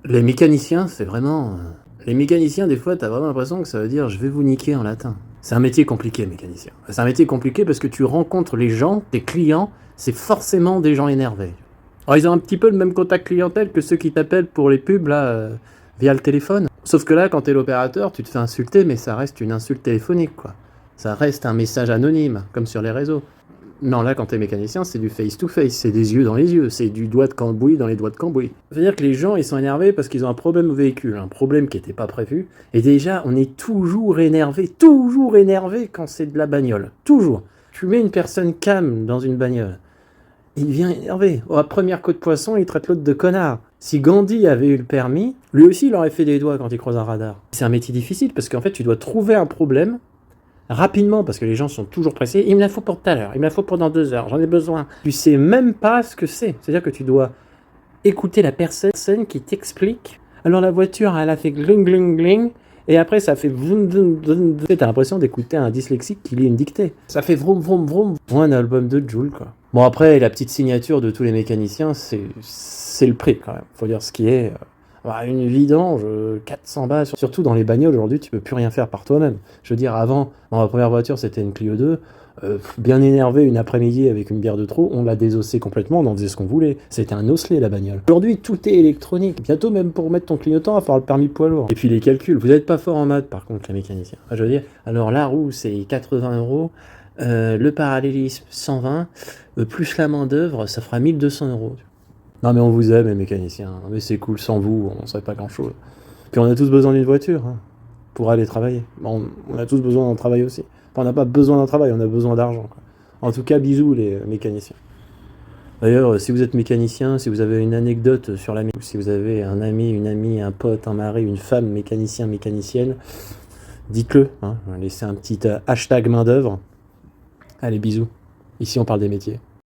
Les mécaniciens, c'est vraiment... Les mécaniciens, des fois, t'as vraiment l'impression que ça veut dire « je vais vous niquer » en latin. C'est un métier compliqué, mécanicien. C'est un métier compliqué parce que tu rencontres les gens, tes clients, c'est forcément des gens énervés. Alors, ils ont un petit peu le même contact clientèle que ceux qui t'appellent pour les pubs, là, via le téléphone. Sauf que là, quand t'es l'opérateur, tu te fais insulter, mais ça reste une insulte téléphonique, quoi. Ça reste un message anonyme, comme sur les réseaux. Non, là, quand t'es mécanicien, c'est du face-to-face, c'est des yeux dans les yeux, c'est du doigt de cambouis dans les doigts de cambouis. C'est-à-dire que les gens, ils sont énervés parce qu'ils ont un problème au véhicule, un problème qui n'était pas prévu. Et déjà, on est toujours énervé quand c'est de la bagnole. Toujours. Tu mets une personne calme dans une bagnole, il vient énervé. À première côte de poisson, il traite l'autre de connard. Si Gandhi avait eu le permis, lui aussi, il aurait fait des doigts quand il croise un radar. C'est un métier difficile parce qu'en fait, tu dois trouver un problème rapidement, parce que les gens sont toujours pressés. Il me la faut pour tout à l'heure, il me la faut pour dans 2 heures, j'en ai besoin. Tu sais même pas ce que c'est. C'est-à-dire que tu dois écouter la personne qui t'explique. Alors la voiture, elle a fait gling gling gling, et après ça fait vroom vroom vroom. T'as l'impression d'écouter un dyslexique qui lit une dictée. Ça fait vroom vroom vroom. Ou un album de Jul, quoi. Bon, après, la petite signature de tous les mécaniciens, c'est le prix, quand même. Faut dire ce qui est. Une vidange, 400 balles, surtout dans les bagnoles aujourd'hui, tu peux plus rien faire par toi-même. Je veux dire, avant, dans ma première voiture, c'était une Clio 2, bien énervé une après-midi avec une bière de trop, on l'a désossé complètement, on en faisait ce qu'on voulait. C'était un osselet, la bagnole. Aujourd'hui, tout est électronique. Bientôt, même pour mettre ton clignotant, il va falloir le permis poids lourd. Et puis les calculs, vous n'êtes pas fort en maths, par contre, les mécaniciens. Je veux dire, alors la roue, c'est 80 €, le parallélisme, 120, plus la main-d'œuvre, ça fera 1200 €. Non mais on vous aime les mécaniciens, mais c'est cool, sans vous, on serait pas grand chose. Puis on a tous besoin d'une voiture, hein, pour aller travailler. Bon, on a tous besoin d'un travail aussi. Enfin, on n'a pas besoin d'un travail, on a besoin d'argent, quoi. En tout cas, bisous les mécaniciens. D'ailleurs, si vous êtes mécanicien, si vous avez une anecdote sur la si vous avez un ami, une amie, un pote, un mari, une femme, mécanicien, mécanicienne, dites-le, hein, laissez un petit hashtag main d'œuvre. Allez, bisous. Ici, on parle des métiers.